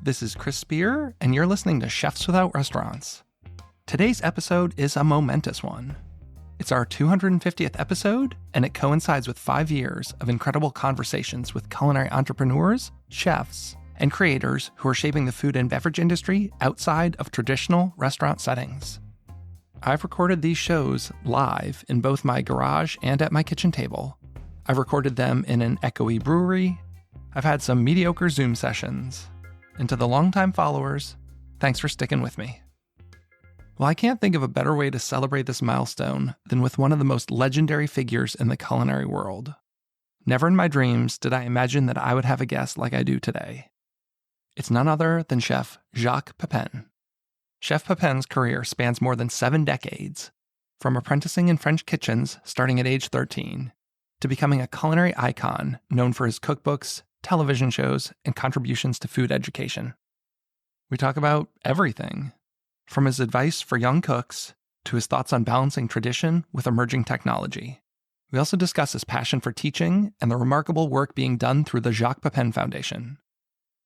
This is Chris Spear, and you're listening to Chefs Without Restaurants. Today's episode is a momentous one. It's our 250th episode, and it coincides with 5 years of incredible conversations with culinary entrepreneurs, chefs, and creators who are shaping the food and beverage industry outside of traditional restaurant settings. I've recorded these shows live in both my garage and at my kitchen table. I've recorded them in an echoey brewery. I've had some mediocre Zoom sessions. And to the longtime followers, thanks for sticking with me. Well, I can't think of a better way to celebrate this milestone than with one of the most legendary figures in the culinary world. Never in my dreams did I imagine that I would have a guest like I do today. It's none other than Chef Jacques Pépin. Chef Pépin's career spans more than 7 decades, from apprenticing in French kitchens starting at age 13, to becoming a culinary icon known for his cookbooks, television shows, and contributions to food education. We talk about everything, from his advice for young cooks to his thoughts on balancing tradition with emerging technology. We also discuss his passion for teaching and the remarkable work being done through the Jacques Pépin Foundation.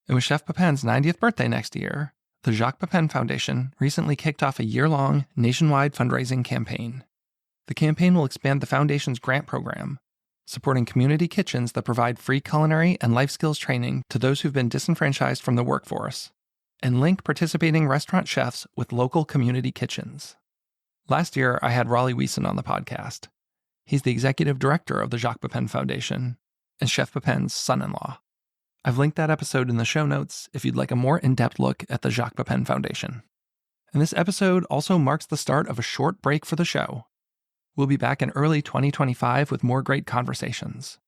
And with Chef Pépin's 90th birthday next year, the Jacques Pépin Foundation recently kicked off a year-long nationwide fundraising campaign. The campaign will expand the foundation's grant program, supporting community kitchens that provide free culinary and life skills training to those who've been disenfranchised from the workforce, and link participating restaurant chefs with local community kitchens. Last year, I had Raleigh Wiesen on the podcast. He's the executive director of the Jacques Pépin Foundation and Chef Pépin's son-in-law. I've linked that episode in the show notes if you'd like a more in-depth look at the Jacques Pépin Foundation. And this episode also marks the start of a short break for the show. We'll be back in early 2025 with more great conversations.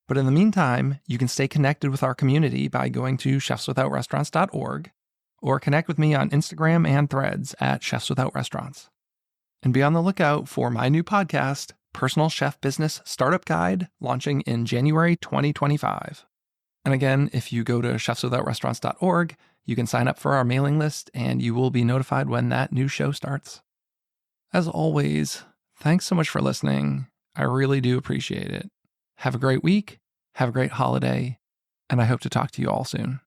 But in the meantime, you can stay connected with our community by going to chefswithoutrestaurants.org or connect with me on Instagram and Threads at Chefs Without Restaurants. And be on the lookout for my new podcast, Personal Chef Business Startup Guide, launching in January 2025. And again, if you go to chefswithoutrestaurants.org, you can sign up for our mailing list and you will be notified when that new show starts. As always, thanks so much for listening. I really do appreciate it. Have a great week, have a great holiday, and I hope to talk to you all soon.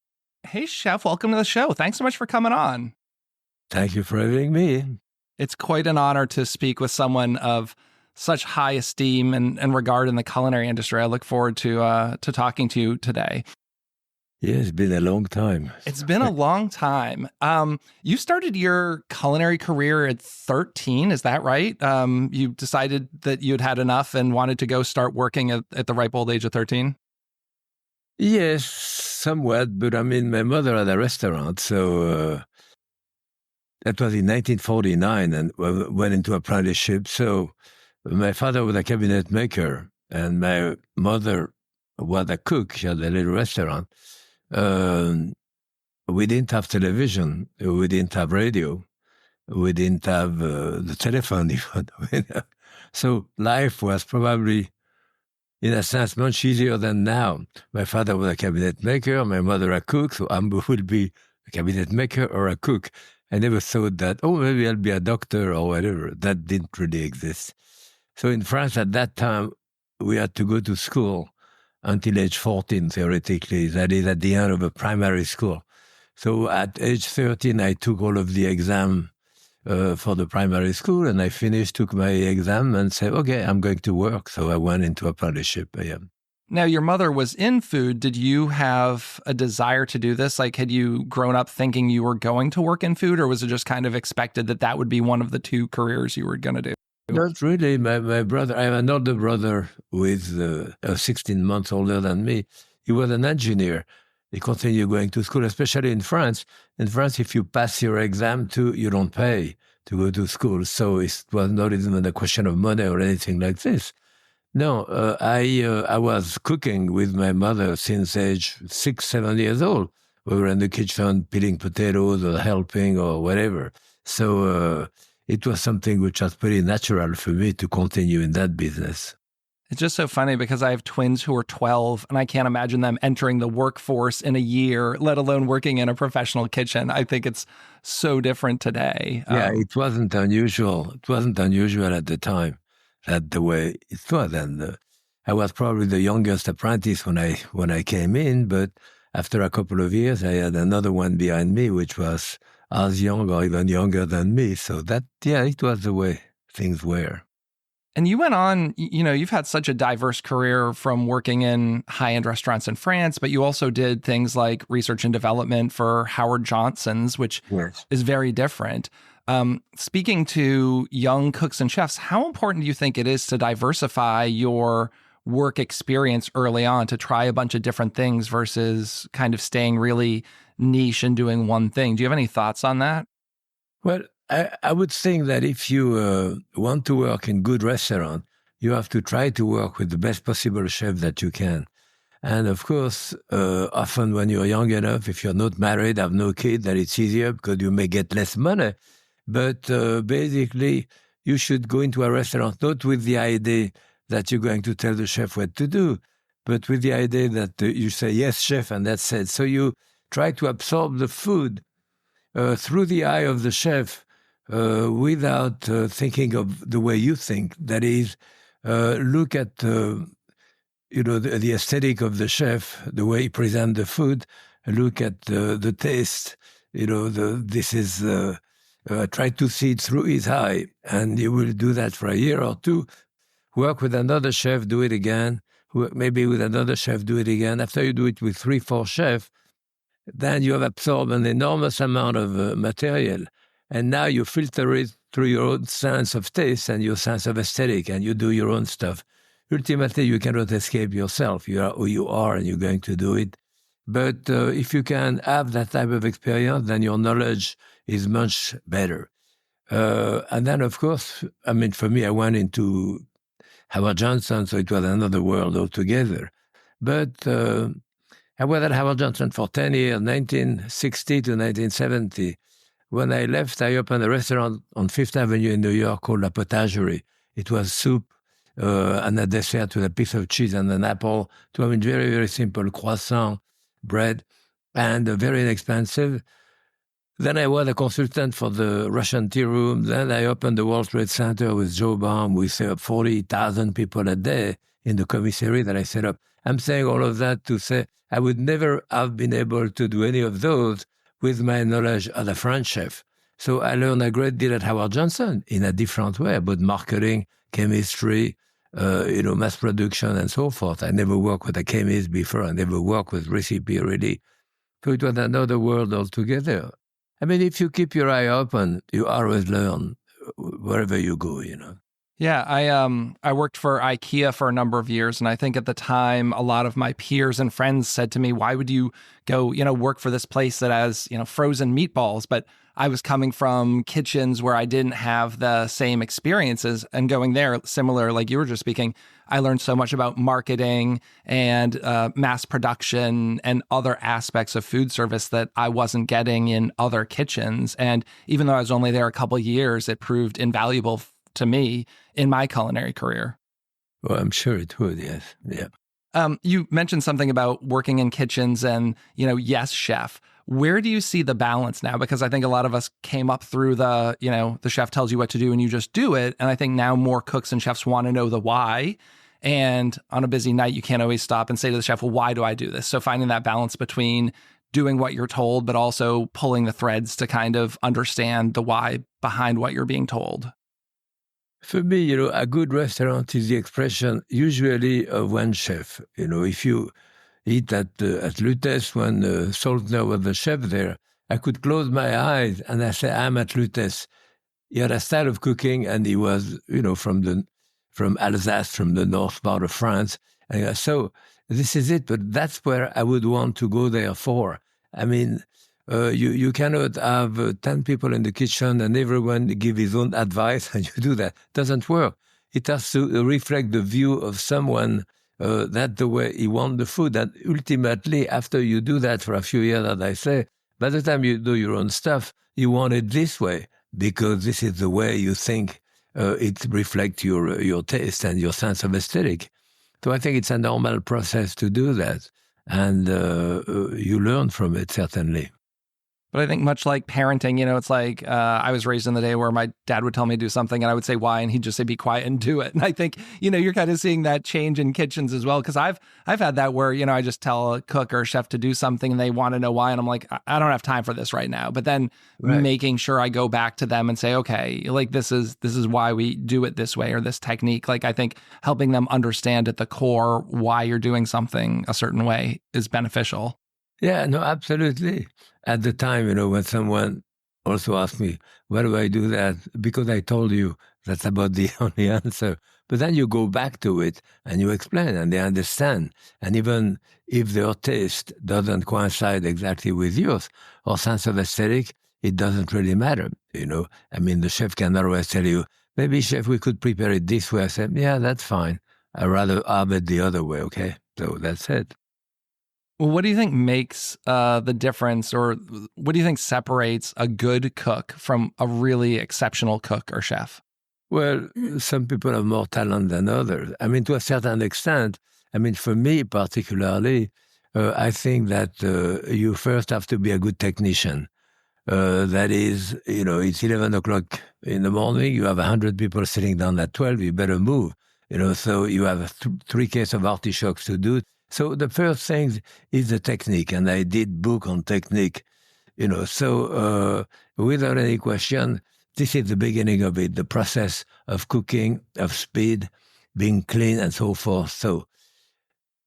Hey, Chef, welcome to the show. Thanks so much for coming on. Thank you for having me. It's quite an honor to speak with someone of such high esteem and regard in the culinary industry. I look forward to talking to you today. Yeah, it's been a long time. It's been a long time. You started your culinary career at 13, is that right? You decided that you'd had enough and wanted to go start working at the ripe old age of 13? Yes, somewhat, but I mean, my mother had a restaurant, so that was in 1949 and went into apprenticeship. So my father was a cabinet maker and my mother was a cook. She had a little restaurant. We didn't have television. We didn't have radio. We didn't have the telephone even. So life was probably, in a sense, much easier than now. My father was a cabinet maker, my mother a cook, so I would be a cabinet maker or a cook. I never thought that, maybe I'll be a doctor or whatever. That didn't really exist. So in France at that time, we had to go to school until age 14, theoretically. That is at the end of a primary school. So at age 13, I took all of the exam for the primary school, and I finished, took my exam, and said, okay, I'm going to work. So I went into apprenticeship. Now, your mother was in food. Did you have a desire to do this? Like, had you grown up thinking you were going to work in food, or was it just kind of expected that that would be one of the 2 careers you were going to do? Not really. My brother, I have an older brother who is 16 months older than me. He was an engineer. He continued going to school, especially in France. In France, if you pass your exam too, you don't pay to go to school. So it was not even a question of money or anything like this. No, I was cooking with my mother since age 6, 7 years old. We were in the kitchen peeling potatoes or helping or whatever. So it was something which was pretty natural for me to continue in that business. It's just so funny because I have twins who are 12 and I can't imagine them entering the workforce in a year, let alone working in a professional kitchen. I think it's so different today. Yeah, it wasn't unusual. It wasn't unusual at the time, that the way it was. And I was probably the youngest apprentice when I came in, but after a couple of years, I had another one behind me, which was as young or even younger than me. So that, it was the way things were. And you went on, you've had such a diverse career from working in high-end restaurants in France, but you also did things like research and development for Howard Johnson's, which is very different. Speaking to young cooks and chefs, how important do you think it is to diversify your work experience early on, to try a bunch of different things versus kind of staying really niche and doing one thing? Do you have any thoughts on that? Well, I would think that if you want to work in good restaurant, you have to try to work with the best possible chef that you can. And of course, often when you're young enough, if you're not married, have no kid, then it's easier because you may get less money. But basically, you should go into a restaurant not with the idea that you're going to tell the chef what to do, but with the idea that you say, yes, chef, and that's it. So you try to absorb the food through the eye of the chef without thinking of the way you think. That is, look at the aesthetic of the chef, the way he presents the food, look at the taste, try to see it through his eye, and you will do that for a year or two. Work with another chef, do it again. Maybe with another chef, do it again. After you do it with 3-4 chefs, then you have absorbed an enormous amount of material. And now you filter it through your own sense of taste and your sense of aesthetic, and you do your own stuff. Ultimately, you cannot escape yourself. You are who you are, and you're going to do it. But if you can have that type of experience, then your knowledge is much better. And then, of course, for me, I went into Howard Johnson, so it was another world altogether. But I was at Howard Johnson for 10 years, 1960 to 1970. When I left, I opened a restaurant on Fifth Avenue in New York called La Potagerie. It was soup and a dessert with a piece of cheese and an apple. Very, very simple croissant, bread, and very inexpensive. Then I was a consultant for the Russian Tea Room. Then I opened the World Trade Center with Joe Baum. We set up 40,000 people a day in the commissary that I set up. I'm saying all of that to say I would never have been able to do any of those with my knowledge as a French chef. So I learned a great deal at Howard Johnson in a different way about marketing, chemistry, mass production, and so forth. I never worked with a chemist before. I never worked with recipe, really. So it was another world altogether. If you keep your eye open, you always learn wherever you go, Yeah, I worked for IKEA for a number of years, and I think at the time, a lot of my peers and friends said to me, why would you go, work for this place that has, frozen meatballs? But I was coming from kitchens where I didn't have the same experiences, and going there, similar, like you were just speaking, I learned so much about marketing and mass production and other aspects of food service that I wasn't getting in other kitchens. And even though I was only there a couple of years, it proved invaluable to me in my culinary career. Well, I'm sure it would, yes. Yeah. You mentioned something about working in kitchens and, yes, chef. Where do you see the balance now? Because I think a lot of us came up through the chef tells you what to do and you just do it. And I think now more cooks and chefs want to know the why. And on a busy night, you can't always stop and say to the chef, well, why do I do this? So finding that balance between doing what you're told, but also pulling the threads to kind of understand the why behind what you're being told. For me, a good restaurant is the expression usually of one chef. If you eat at Lutèce when Saltner was the chef there, I could close my eyes and I say, I'm at Lutèce. He had a style of cooking, and he was, from Alsace, from the north part of France. And so this is it, but that's where I would want to go there for. You cannot have 10 people in the kitchen and everyone give his own advice and you do that. It doesn't work. It has to reflect the view of someone, that the way he wants the food. And ultimately, after you do that for a few years, as I say, by the time you do your own stuff, you want it this way because this is the way you think it reflects your taste and your sense of aesthetic. So I think it's a normal process to do that. And you learn from it, certainly. But I think much like parenting, it's like I was raised in the day where my dad would tell me to do something and I would say why, and he'd just say be quiet and do it. And I think you're kind of seeing that change in kitchens as well, because I've had that where I just tell a cook or a chef to do something and they want to know why, and I'm like, I don't have time for this right now. But then making sure I go back to them and say, okay, like this is why we do it this way or this technique. Like I think helping them understand at the core why you're doing something a certain way is beneficial. Yeah, no, absolutely. At the time, when someone also asked me, why do I do that? Because I told you that's about the only answer. But then you go back to it and you explain and they understand. And even if their taste doesn't coincide exactly with yours or sense of aesthetic, it doesn't really matter. I mean, the chef can always tell you, maybe chef, we could prepare it this way. I said, yeah, that's fine. I'd rather have it the other way. Okay. So that's it. Well, what do you think makes the difference, or what do you think separates a good cook from a really exceptional cook or chef? Well, some people have more talent than others. I mean, to a certain extent, for me particularly, I think that you first have to be a good technician. That is, it's 11 o'clock in the morning, you have 100 people sitting down at 12, you better move. So you have 3 cases of artichokes to do. So the first thing is the technique, and I did book on technique, so without any question, this is the beginning of it, the process of cooking, of speed, being clean, and so forth. So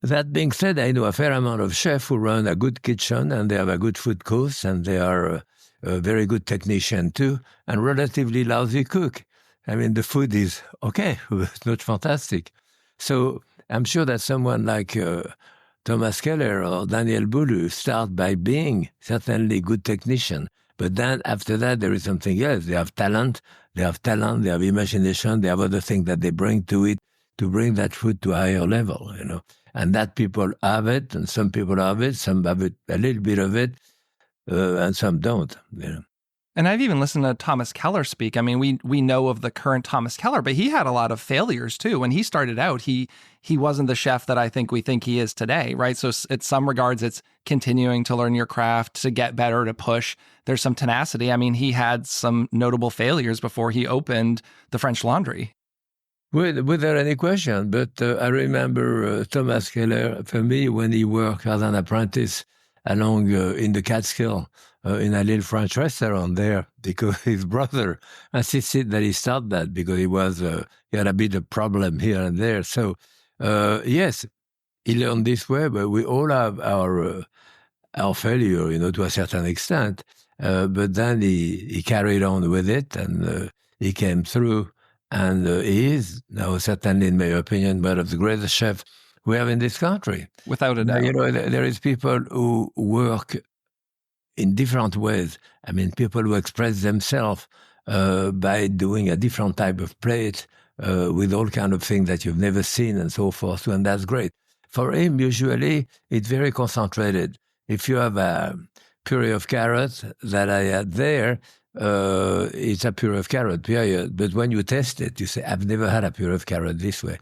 that being said, I know a fair amount of chefs who run a good kitchen, and they have a good food course, and they are a very good technician too, and relatively lousy cook. The food is okay, it's not fantastic. So I'm sure that someone like Thomas Keller or Daniel Boulou start by being certainly good technician. But then after that, there is something else. They have talent, they have imagination, they have other things that they bring to it to bring that food to a higher level, And that people have it, and some people have it, some have it, a little bit of it, and some don't, And I've even listened to Thomas Keller speak. I mean, we know of the current Thomas Keller, but he had a lot of failures too. When he started out, he wasn't the chef that I think we think he is today, right? So in some regards, it's continuing to learn your craft, to get better, to push. There's some tenacity. I mean, he had some notable failures before he opened the French Laundry. Without any question. But I remember Thomas Keller, for me, when he worked as an apprentice along in the Catskill, in a little French restaurant there, because his brother insisted that he start that because he had a bit of problem here and there. So, yes, he learned this way, but we all have our failure, to a certain extent. But then he carried on with it, and he came through, and he is now, certainly in my opinion, one of the greatest chefs we have in this country. Without a doubt. There is people who work in different ways. People who express themselves by doing a different type of plate with all kind of things that you've never seen and so forth, and that's great. For him, usually, it's very concentrated. If you have a puree of carrots that I had there, it's a puree of carrot, period. But when you test it, you say, I've never had a puree of carrot this way.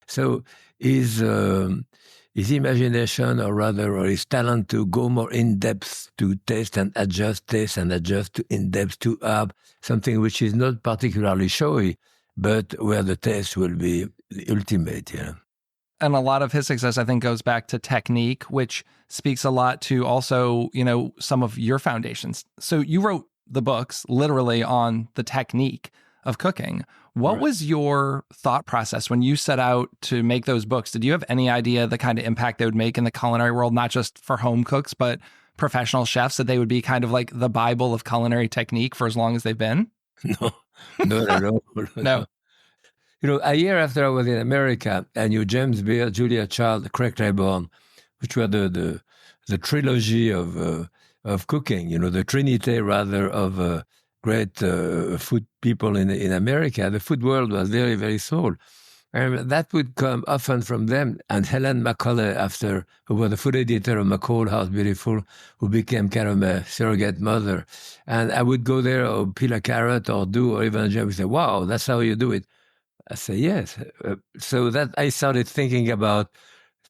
So his imagination, or his talent to go more in-depth, to taste and adjust to in-depth, to have something which is not particularly showy, but where the taste will be the ultimate, And a lot of his success, I think, goes back to technique, which speaks a lot to also, some of your foundations. So you wrote the books literally on the technique of cooking. What was your thought process when you set out to make those books? Did you have any idea the kind of impact they would make in the culinary world, not just for home cooks, but professional chefs, that they would be kind of like the Bible of culinary technique for as long as they've been? No, not at all. No. A year after I was in America, I knew James Beard, Julia Child, Craig Claiborne, which were the trilogy of cooking, the trinity rather of great food people in America. The food world was very, very small. And that would come often from them. And Helen McCauley, who was the food editor of McCall House Beautiful, who became kind of a surrogate mother. And I would go there or peel a carrot or even James would say, wow, that's how you do it. I say, yes. So that I started thinking about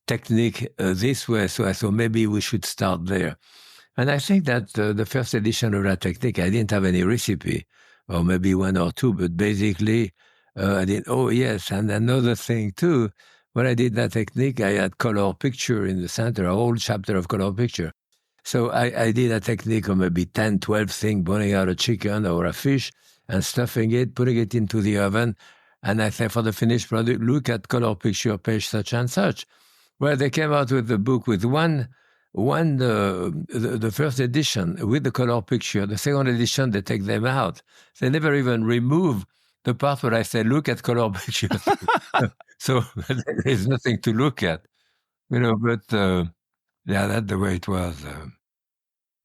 technique this way. So I thought maybe we should start there. And I think that the first edition of that technique, I didn't have any recipe, or maybe one or two, but basically I did, oh yes. And another thing too, when I did that technique, I had color picture in the center, a whole chapter of color picture. So I did a technique of maybe 10, 12 things, boiling out a chicken or a fish and stuffing it, putting it into the oven. And I say for the finished product, look at color picture page such and such. Well, they came out with the book with the first edition with the color picture. The second edition, they take them out. They never even remove the part where I say, look at color picture. So there's nothing to look at, but yeah, that's the way it was.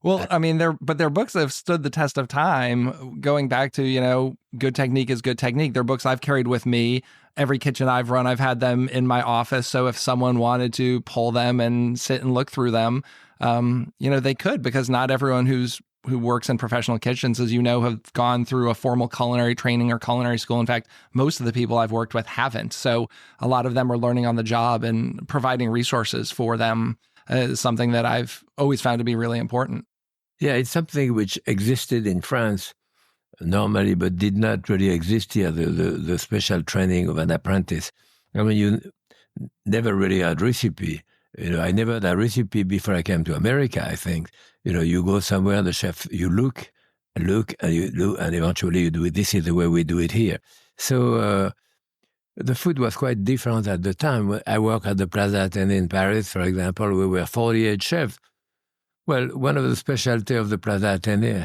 Well, I mean, their books have stood the test of time, going back to, good technique is good technique. They're books I've carried with me. Every kitchen I've run, I've had them in my office. So if someone wanted to pull them and sit and look through them, they could, because not everyone who works in professional kitchens, as you know, have gone through a formal culinary training or culinary school. In fact, most of the people I've worked with haven't. So a lot of them are learning on the job, and providing resources for them is something that I've always found to be really important. Yeah, it's something which existed in France normally, but did not really exist here, the special training of an apprentice. I mean, you never really had recipe. I never had a recipe before I came to America, I think. You go somewhere, the chef, you look, and you look, and eventually you do it. This is the way we do it here. So the food was quite different at the time. I worked at the Plaza Athénée in Paris, for example. We were 48 chefs. Well, one of the specialties of the Plaza Athénée,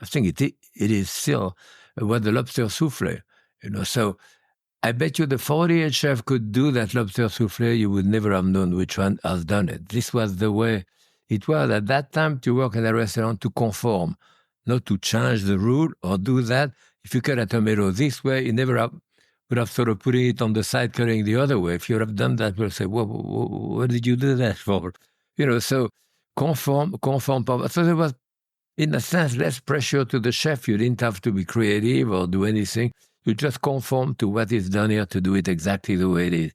I think it is still, was the lobster soufflé. So I bet you the 48 chef could do that lobster soufflé. You would never have known which one has done it. This was the way it was at that time to work in a restaurant, to conform, not to change the rule or do that. If you cut a tomato this way, you never would have thought of putting it on the side, cutting the other way. If you would have done that, we'll say, what did you do that for? So conform. So there was, in a sense, less pressure to the chef. You didn't have to be creative or do anything. You just conform to what is done here to do it exactly the way it is.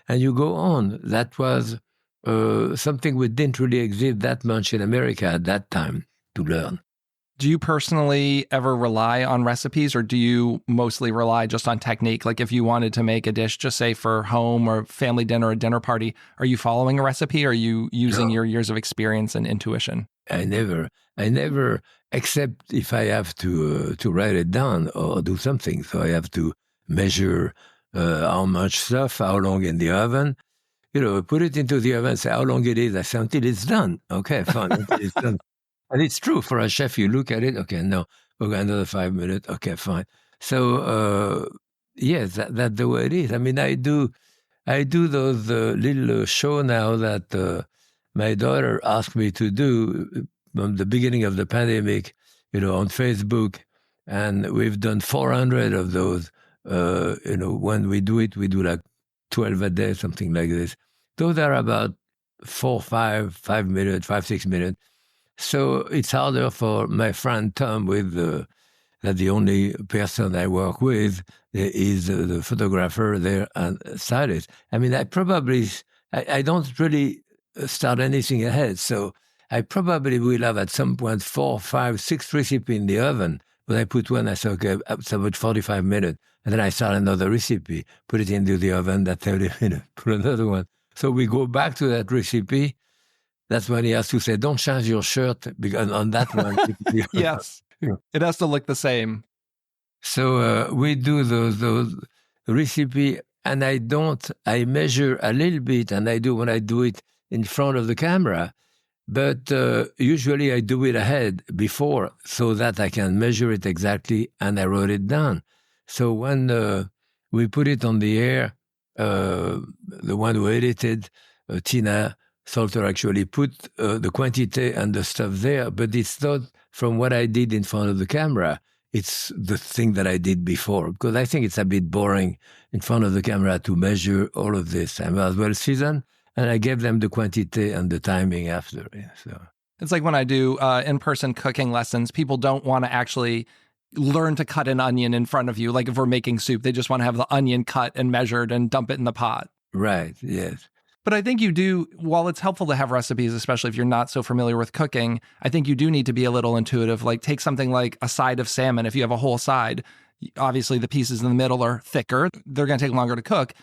And you go on. That was something which didn't really exist that much in America at that time to learn. Do you personally ever rely on recipes, or do you mostly rely just on technique? Like if you wanted to make a dish, just say for home or family dinner or dinner party, are you following a recipe, or are you using your years of experience and intuition? I never, except if I have to write it down or do something. So I have to measure how much stuff, how long in the oven. Put it into the oven, say how long it is. I say until it's done. Okay, fine, until it's done. And it's true for a chef. You look at it. Okay, no, we'll go another 5 minutes. Okay, fine. So yes, that's the way it is. I mean, I do those little show now that my daughter asked me to do from the beginning of the pandemic, on Facebook, and we've done 400 of those. When we do it, we do like 12 a day, something like this. Those are about 5 minutes, 6 minutes. So it's harder for my friend Tom that the only person I work with is the photographer there and stylist. I mean, I don't really start anything ahead. So I probably will have at some point 4, 5, 6 recipes in the oven. But I put one, I say, okay, it's about 45 minutes. And then I start another recipe, put it into the oven, that 30 minutes, put another one. So we go back to that recipe. That's when he has to say, don't change your shirt, because on that one. Yes, it has to look the same. So we do those recipe, and I measure a little bit, and when I do it in front of the camera, but usually I do it ahead before so that I can measure it exactly, and I wrote it down. So when we put it on the air, the one who edited, Tina Salter, actually put the quantity and the stuff there, but it's not from what I did in front of the camera. It's the thing that I did before, because I think it's a bit boring in front of the camera to measure all of this. I might as well season, and I gave them the quantity and the timing after. Yeah, so it's like when I do in-person cooking lessons, people don't want to actually learn to cut an onion in front of you. Like if we're making soup, they just want to have the onion cut and measured and dump it in the pot. Right, yes. But I think you do, while it's helpful to have recipes, especially if you're not so familiar with cooking, I think you do need to be a little intuitive. Like take something like a side of salmon. If you have a whole side, obviously the pieces in the middle are thicker. They're going to take longer to cook.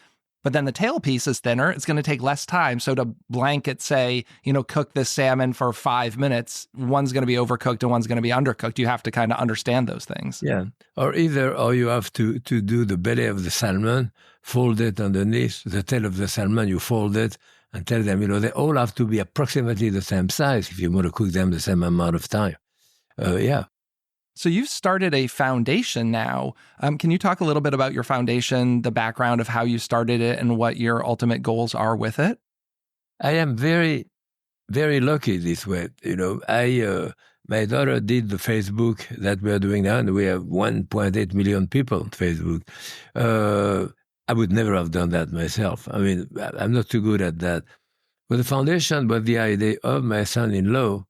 But then the tail piece is thinner. It's going to take less time. So to blanket say, cook this salmon for 5 minutes, one's going to be overcooked and one's going to be undercooked. You have to kind of understand those things. Yeah. Or you have to do the belly of the salmon, fold it underneath, the tail of the salmon, you fold it and tell them, they all have to be approximately the same size if you want to cook them the same amount of time. Yeah. So you've started a foundation now. Can you talk a little bit about your foundation, the background of how you started it and what your ultimate goals are with it? I am very, very lucky this way. My daughter did the Facebook that we are doing now, and we have 1.8 million people on Facebook. I would never have done that myself. I mean, I'm not too good at that. But the foundation was the idea of my son-in-law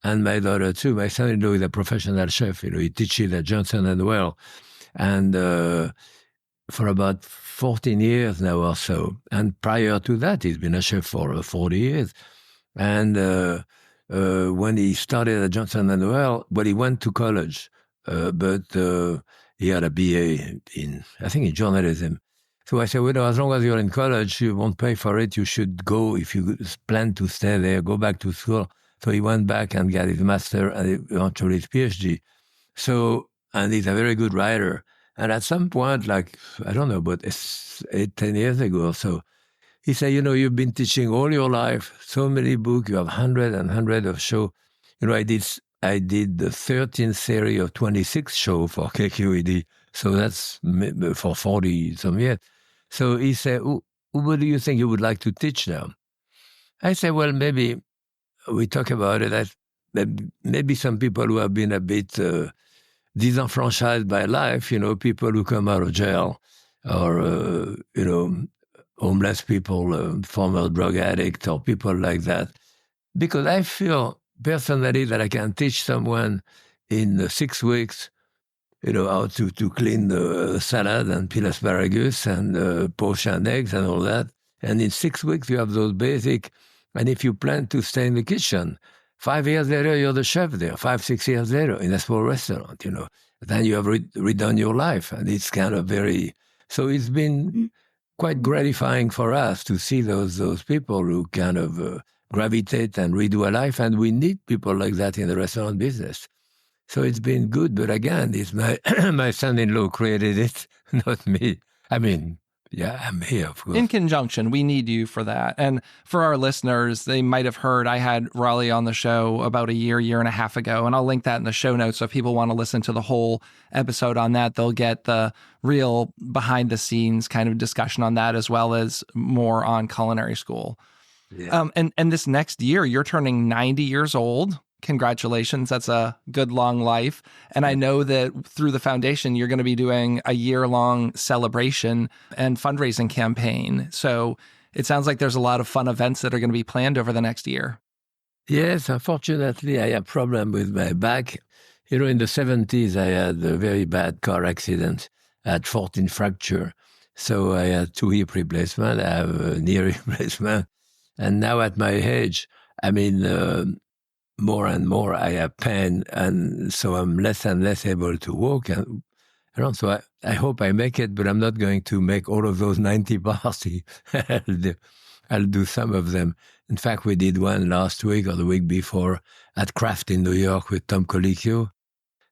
and my daughter too. My son-in-law is a professional chef. He teaches at Johnson & Well. And for about 14 years now or so. And prior to that, he's been a chef for 40 years. And when he started at Johnson & Well, he went to college. But he had a BA in journalism. So I said, as long as you're in college, you won't pay for it. You should go, if you plan to stay there, go back to school. So he went back and got his master and eventually his PhD. So, and he's a very good writer. And at some point, but 8-10 years ago or so, he said, you've been teaching all your life, so many books, you have hundreds and hundreds of shows. I did the 13th series of 26 shows for KQED. So that's for 40 some years. So he said, what do you think you would like to teach now? I said, well, maybe we talk about it. Maybe some people who have been a bit disenfranchised by life, people who come out of jail or, homeless people, former drug addicts or people like that. Because I feel personally that I can teach someone in 6 weeks, how to clean the salad and peel asparagus and poach and eggs and all that. And in 6 weeks, you have those basic. And if you plan to stay in the kitchen, 5 years later, you're the chef there. 5-6 years later in a small restaurant, Then you have redone your life. And it's kind of so it's been quite gratifying for us to see those people who kind of gravitate and redo a life. And we need people like that in the restaurant business. So it's been good. But again, it's my son-in-law created it, not me. I mean, yeah, I'm here, of course. In conjunction, we need you for that. And for our listeners, they might have heard I had Raleigh on the show about a year and a half ago, and I'll link that in the show notes. So if people want to listen to the whole episode on that, they'll get the real behind the scenes kind of discussion on that, as well as more on culinary school. Yeah. And this next year, you're turning 90 years old. Congratulations. That's a good long life. And I know that through the foundation, you're going to be doing a year-long celebration and fundraising campaign. So it sounds like there's a lot of fun events that are going to be planned over the next year. Yes, unfortunately, I have a problem with my back. In the 70s, I had a very bad car accident. I had 14 fracture. So I had 2 hip replacement. I have a knee replacement. And now at my age, more and more I have pain, and so I'm less and less able to walk. And so I hope I make it, but I'm not going to make all of those 90 bars. I'll do some of them. In fact, we did one last week or the week before at Kraft in New York with Tom Colicchio.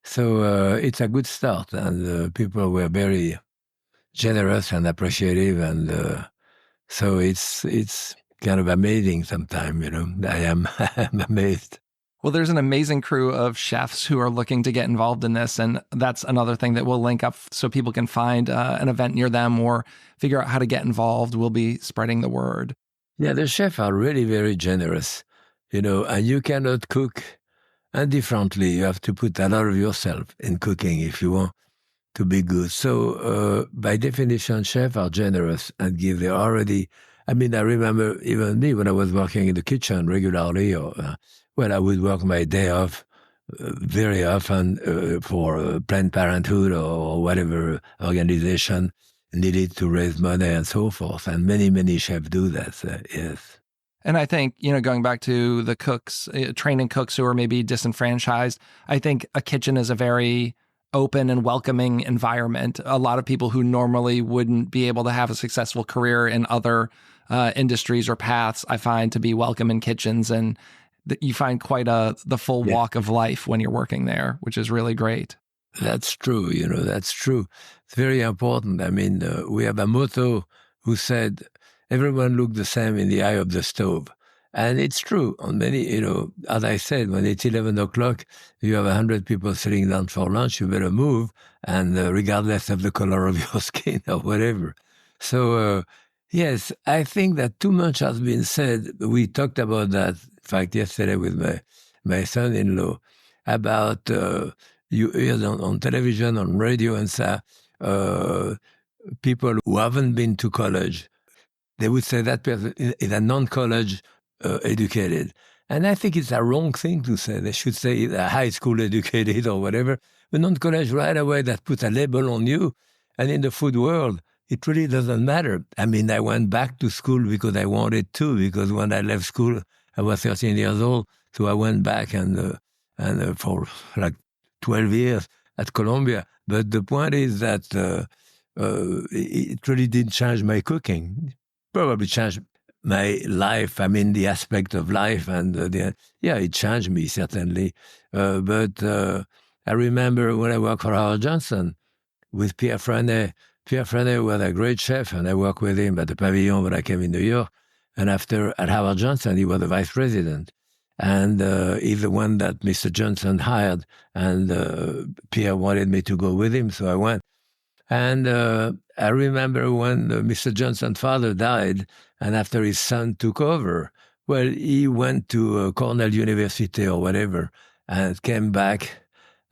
So it's a good start, and people were very generous and appreciative, and so it's kind of amazing sometimes, I'm amazed. Well, there's an amazing crew of chefs who are looking to get involved in this. And that's another thing that we'll link up so people can find an event near them or figure out how to get involved. We'll be spreading the word. Yeah, the chefs are really very generous, and you cannot cook indifferently. You have to put a lot of yourself in cooking if you want to be good. So by definition, chefs are generous and give. They're already, I remember even me when I was working in the kitchen regularly, I would work my day off very often for Planned Parenthood or whatever organization needed to raise money and so forth. And many, many chefs do that, yes. And I think, going back to the cooks, training cooks who are maybe disenfranchised, I think a kitchen is a very open and welcoming environment. A lot of people who normally wouldn't be able to have a successful career in other industries or paths, I find to be welcome in kitchens. And you find quite the full walk of life when you're working there, which is really great. That's true. That's true. It's very important. I mean, we have a motto who said, everyone look the same in the eye of the stove. And it's true on many, as I said, when it's 11 o'clock, you have 100 people sitting down for lunch, you better move, and regardless of the color of your skin or whatever. So, yes, I think that too much has been said. We talked about that, in fact, yesterday with my son-in-law, about you hear on television, on radio, and so people who haven't been to college, they would say that person is a non-college educated. And I think it's a wrong thing to say. They should say a high school educated or whatever. But non-college, right away, that puts a label on you. And in the food world, it really doesn't matter. I mean, I went back to school because I wanted to, because when I left school, I was 13 years old. So I went back and for like 12 years at Columbia. But the point is that it really didn't change my cooking. Probably changed my life, I mean, the aspect of life. And it changed me, certainly. But I remember when I worked for Howard Johnson with Pierre Franet. Pierre Franet was a great chef, and I worked with him at the Pavilion when I came in New York. And after, at Howard Johnson, he was the vice president. And he's the one that Mr. Johnson hired. And Pierre wanted me to go with him, so I went. And I remember when Mr. Johnson's father died, and after his son took over, well, he went to Cornell University or whatever, and came back.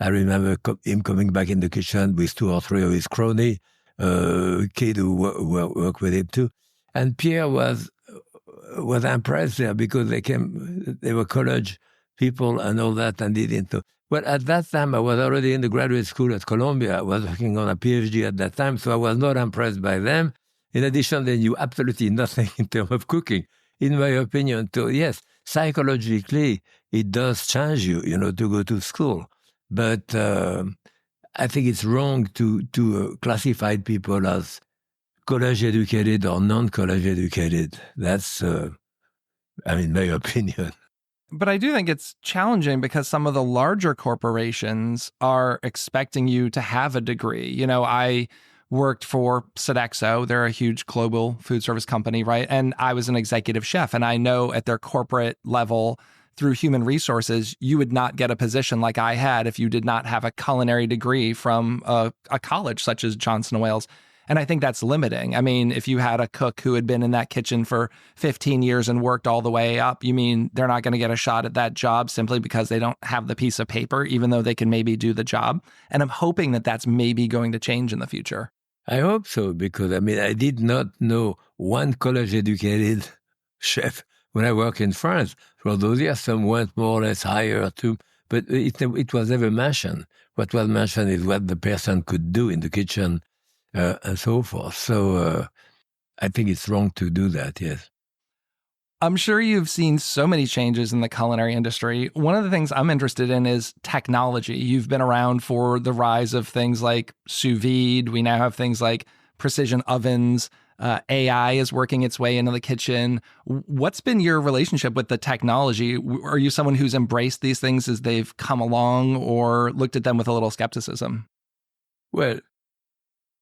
I remember him coming back in the kitchen with 2 or 3 of his cronies, kids who work with him too. And Pierre was impressed there because they were college people and all that, and didn't know. Well, at that time, I was already in the graduate school at Columbia. I was working on a PhD at that time, so I was not impressed by them. In addition, they knew absolutely nothing in terms of cooking. In my opinion, too, yes, psychologically, it does change you, to go to school. But I think it's wrong to classify people as college-educated or non-college educated. That's, my opinion. But I do think it's challenging because some of the larger corporations are expecting you to have a degree. I worked for Sodexo. They're a huge global food service company, right? And I was an executive chef. And I know at their corporate level, through human resources, you would not get a position like I had if you did not have a culinary degree from a college such as Johnson & Wales. And I think that's limiting. I mean, if you had a cook who had been in that kitchen for 15 years and worked all the way up, you mean they're not going to get a shot at that job simply because they don't have the piece of paper, even though they can maybe do the job? And I'm hoping that that's maybe going to change in the future. I hope so, because, I did not know one college-educated chef when I worked in France. For those years, some went more or less higher too, but it was never mentioned. What was mentioned is what the person could do in the kitchen, and so forth. So I think it's wrong to do that, yes. I'm sure you've seen so many changes in the culinary industry. One of the things I'm interested in is technology. You've been around for the rise of things like sous vide. We now have things like precision ovens. AI is working its way into the kitchen. What's been your relationship with the technology? Are you someone who's embraced these things as they've come along or looked at them with a little skepticism? Well,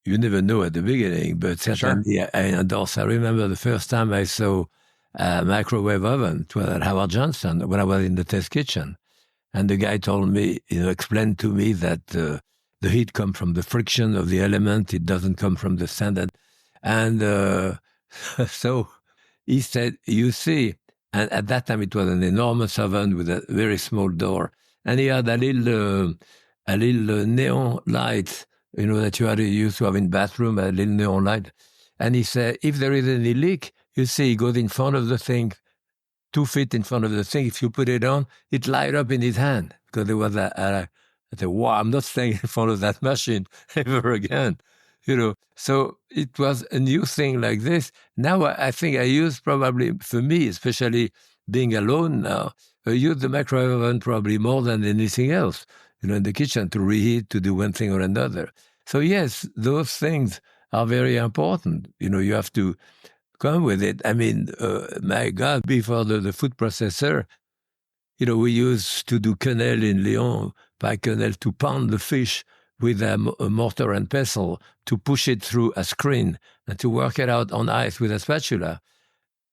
you never know at the beginning, but certainly sure. I endorse. I remember the first time I saw a microwave oven. It was at Howard Johnson when I was in the test kitchen. And the guy told me, explained to me that the heat comes from the friction of the element. It doesn't come from the standard. And so he said, you see, and at that time it was an enormous oven with a very small door. And he had a little neon light, that you used to have in bathroom, a little neon light. And he said, if there is any leak, you see, he goes in front of the thing, 2 feet in front of the thing. If you put it on, it light up in his hand. Because there was I said, wow, I'm not staying in front of that machine ever again. So it was a new thing like this. Now I think I use probably, for me, especially being alone now, I use the microwave oven probably more than anything else, in the kitchen to reheat, to do one thing or another. So yes, those things are very important. You have to come with it. I mean, my God, before the food processor, we used to do quenelle in Lyon, by quenelle, to pound the fish with a mortar and pestle, to push it through a screen and to work it out on ice with a spatula.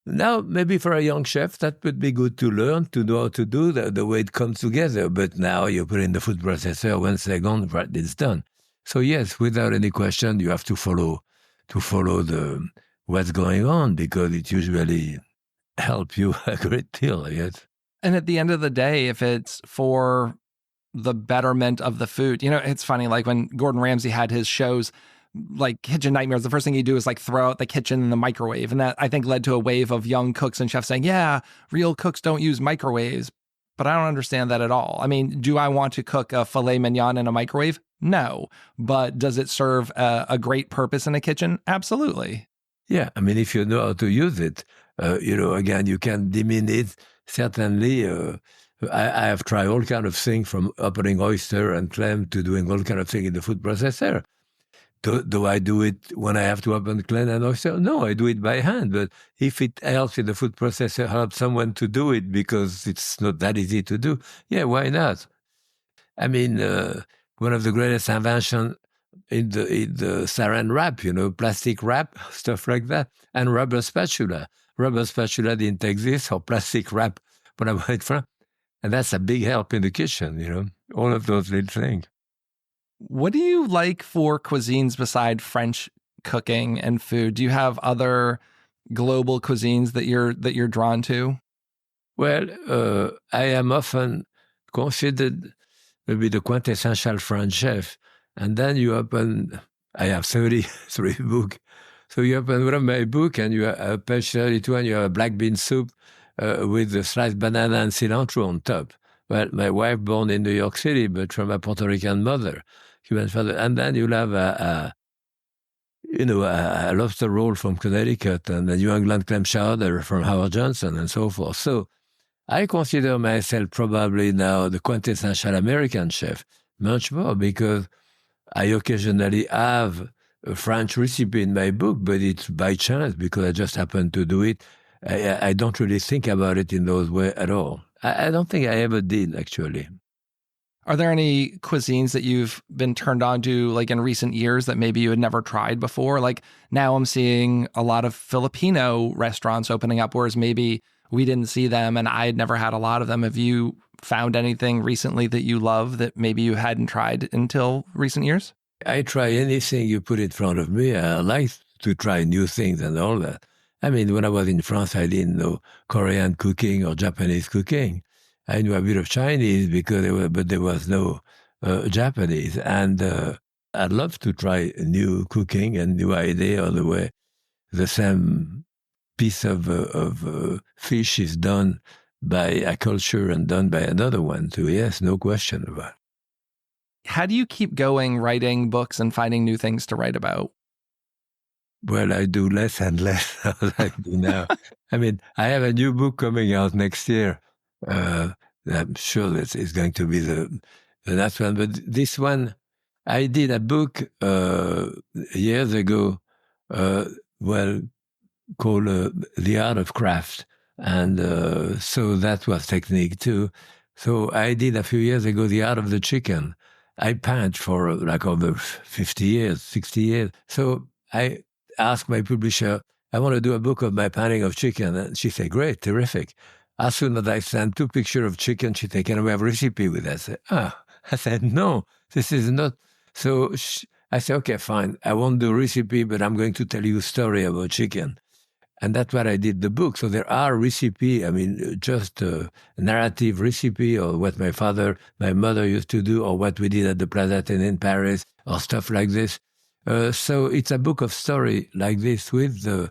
Now, maybe for a young chef, that would be good to learn, to know how to do the way it comes together. But now you put in the food processor, 1 second, right, it's done. So yes, without any question, you have to follow what's going on, because it usually helps you a great deal, yes. And at the end of the day, if it's for the betterment of the food, it's funny, like when Gordon Ramsay had his shows, like Kitchen Nightmares, the first thing he'd do is like throw out the kitchen in the microwave. And that, I think, led to a wave of young cooks and chefs saying, yeah, real cooks don't use microwaves. But I don't understand that at all. I mean, do I want to cook a filet mignon in a microwave? No. But does it serve a great purpose in a kitchen? Absolutely. Yeah, I mean, if you know how to use it, again, you can diminish it. Certainly, I have tried all kind of things, from opening oyster and clam to doing all kind of things in the food processor. Do I do it when I have to open clam and oyster? No, I do it by hand. But if it helps in the food processor, help someone to do it because it's not that easy to do, yeah, why not? I mean, one of the greatest inventions in the saran wrap, plastic wrap, stuff like that, and rubber spatula. Rubber spatula didn't exist, or plastic wrap when I went from. And that's a big help in the kitchen, all of those little things. What do you like for cuisines beside French cooking and food? Do you have other global cuisines that you're drawn to? Well, I am often considered maybe the quintessential French chef. And then I have 33 books. So you open one of my books and you have page 32 and you have a black bean soup with the sliced banana and cilantro on top. Well, my wife born in New York City, but from a Puerto Rican mother, Cuban father. And then you'll have a lobster roll from Connecticut and a New England clam chowder from Howard Johnson and so forth. So I consider myself probably now the quintessential American chef, much more, because I occasionally have a French recipe in my book, but it's by chance because I just happen to do it. I don't really think about it in those ways at all. I don't think I ever did, actually. Are there any cuisines that you've been turned on to, like in recent years, that maybe you had never tried before? Like now I'm seeing a lot of Filipino restaurants opening up, whereas maybe we didn't see them and I had never had a lot of them. Have you found anything recently that you love that maybe you hadn't tried until recent years? I try anything you put in front of me. I like to try new things and all that. I mean, when I was in France, I didn't know Korean cooking or Japanese cooking. I knew a bit of Chinese but there was no Japanese. And I'd love to try new cooking and new idea on the way the same piece of fish is done by a culture and done by another one. So yes, no question about it. How do you keep going writing books and finding new things to write about? Well, I do less and less than I do now. I mean, I have a new book coming out next year. I'm sure that it's going to be the last one. But this one, I did a book years ago, called The Art of Craft. And so that was technique too. So I did a few years ago The Art of the Chicken. I paint for like over 50 years, 60 years. So I asked my publisher, I want to do a book of my painting of chicken. And she said, great, terrific. As soon as I sent 2 pictures of chicken, she said, can we have a recipe with that? I said, no, this is not. So I said, okay, fine. I won't do a recipe, but I'm going to tell you a story about chicken. And that's what I did the book. So there are recipe, I mean, just a narrative recipe, or what my mother used to do, or what we did at the Plaza Athénée in Paris, or stuff like this. So it's a book of story like this with the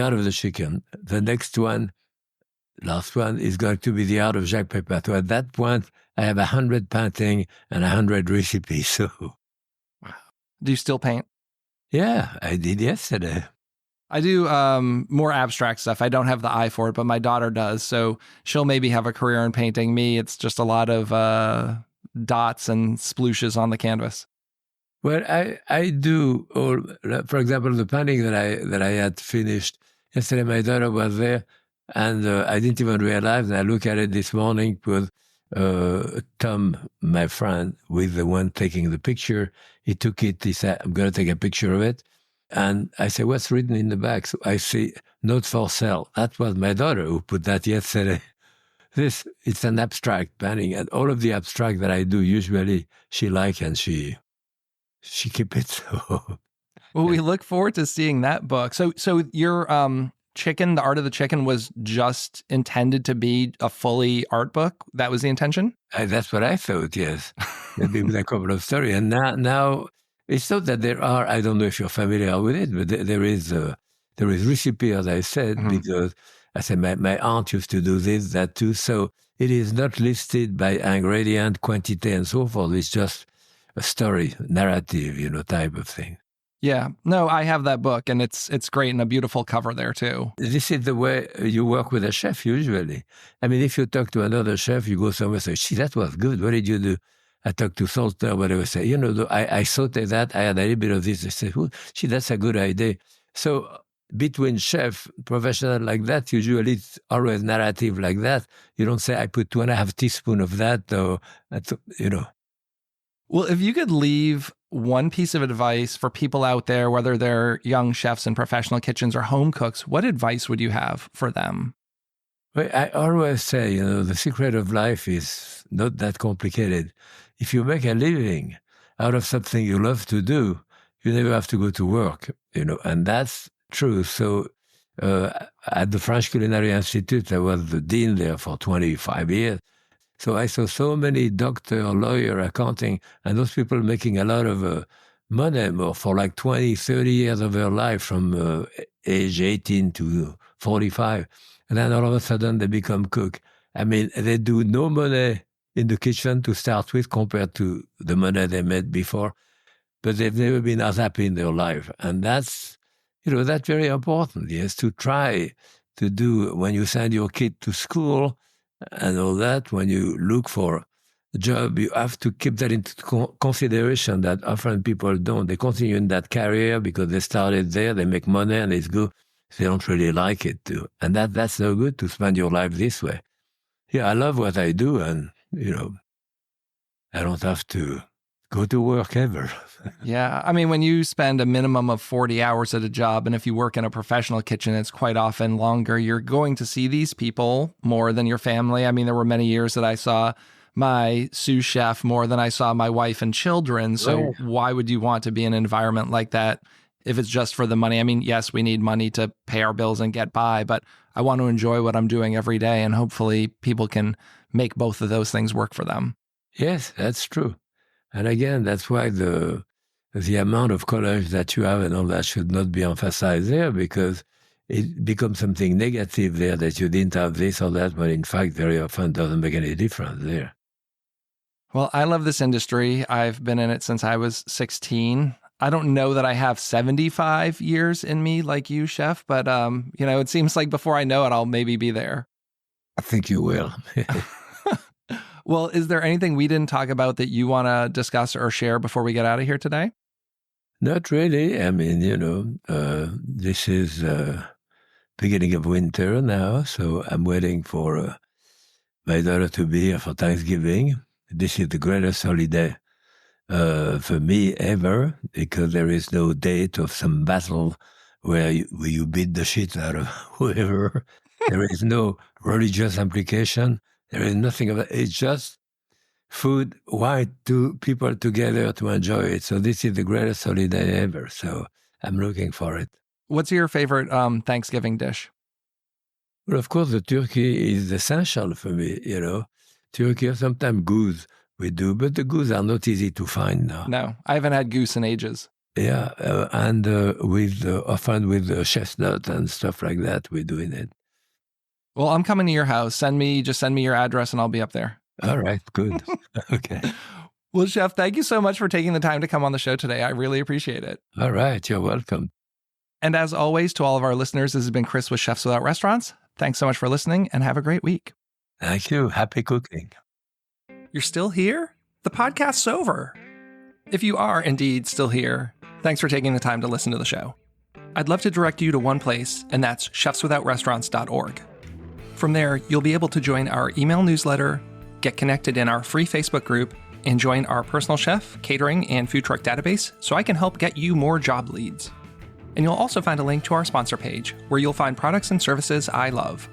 art of the chicken. The next one, last one, is going to be the art of Jacques Pépin. So at that point, I have 100 painting and 100 recipes. So, wow. Do you still paint? Yeah, I did yesterday. I do more abstract stuff. I don't have the eye for it, but my daughter does. So she'll maybe have a career in painting. Me, it's just a lot of dots and splooshes on the canvas. Well, I do all. For example, the painting that I had finished yesterday, my daughter was there, and I didn't even realize. And I look at it this morning with Tom, my friend, with the one taking the picture. He took it. He said, "I'm going to take a picture of it." And I said, "What's written in the back?" So I see, "Note for sale." That was my daughter who put that yesterday. It's an abstract painting, and all of the abstract that I do usually she like and she keep it. So Well, we look forward to seeing that book. So your chicken, The Art of the Chicken, was just intended to be a fully art book. That was the intention? that's what I thought. Yes, maybe with a couple of stories. And now it's not that there are. I don't know if you're familiar with it, but there is recipe, as I said, because I said my aunt used to do this, that too. So it is not listed by ingredient, quantity, and so forth. It's just a story, narrative, type of thing. Yeah. No, I have that book, and it's great, and a beautiful cover there too. This is the way you work with a chef usually. I mean, if you talk to another chef, you go somewhere and say, "Gee, that was good. What did you do?" I talked to Salter, whatever, say, I sauteed that. I had a little bit of this. I said, "Oh, gee, that's a good idea." So between chef, professional like that, usually it's always narrative like that. You don't say, "I put 2.5 teaspoons of that," or, Well, if you could leave one piece of advice for people out there, whether they're young chefs in professional kitchens or home cooks, what advice would you have for them? Well, I always say, the secret of life is not that complicated. If you make a living out of something you love to do, you never have to go to work, and that's true. So at the French Culinary Institute, I was the dean there for 25 years. So I saw so many doctor, lawyer, accounting, and those people making a lot of money more for like 20, 30 years of their life from age 18 to 45. And then all of a sudden they become cook. I mean, they do no money in the kitchen to start with compared to the money they made before, but they've never been as happy in their life. And that's very important, yes, to try to do when you send your kid to school and all that, when you look for a job, you have to keep that into consideration that often people don't. They continue in that career because they started there, they make money and it's good. They don't really like it too. And that's no good to spend your life this way. Yeah, I love what I do and, I don't have to go to work ever. Yeah. I mean, when you spend a minimum of 40 hours at a job, and if you work in a professional kitchen, it's quite often longer, you're going to see these people more than your family. I mean, there were many years that I saw my sous chef more than I saw my wife and children. So why would you want to be in an environment like that if it's just for the money? I mean, yes, we need money to pay our bills and get by, but I want to enjoy what I'm doing every day. And hopefully people can make both of those things work for them. Yes, that's true. And again, that's why the amount of college that you have and all that should not be emphasized there, because it becomes something negative there that you didn't have this or that, but in fact, very often doesn't make any difference there. Well, I love this industry. I've been in it since I was 16. I don't know that I have 75 years in me like you, chef, but it seems like before I know it, I'll maybe be there. I think you will. Well, is there anything we didn't talk about that you want to discuss or share before we get out of here today? Not really. I mean, this is beginning of winter now, so I'm waiting for my daughter to be here for Thanksgiving. This is the greatest holiday for me ever, because there is no date of some battle where you beat the shit out of whoever. There is no religious implication. There is nothing of it. It's just food, wine, two people together to enjoy it. So this is the greatest holiday ever. So I'm looking for it. What's your favorite Thanksgiving dish? Well, of course, the turkey is essential for me, Turkey, sometimes goose we do, but the goose are not easy to find now. No, I haven't had goose in ages. Yeah, and often with chestnut and stuff like that, we're doing it. Well, I'm coming to your house. Just send me your address and I'll be up there. All right, good. Okay. Well, Chef, thank you so much for taking the time to come on the show today. I really appreciate it. All right. You're welcome. And as always, to all of our listeners, this has been Chris with Chefs Without Restaurants. Thanks so much for listening and have a great week. Thank you. Happy cooking. You're still here? The podcast's over. If you are indeed still here, thanks for taking the time to listen to the show. I'd love to direct you to one place, and that's chefswithoutrestaurants.org. From there, you'll be able to join our email newsletter, get connected in our free Facebook group, and join our personal chef, catering, and food truck database so I can help get you more job leads. And you'll also find a link to our sponsor page where you'll find products and services I love.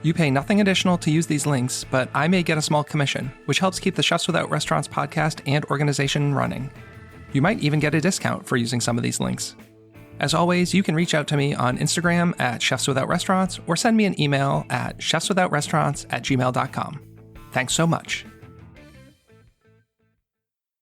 You pay nothing additional to use these links, but I may get a small commission, which helps keep the Chefs Without Restaurants podcast and organization running. You might even get a discount for using some of these links. As always, you can reach out to me on Instagram at Chefs Without Restaurants or send me an email at chefswithoutrestaurants@gmail.com. Thanks so much.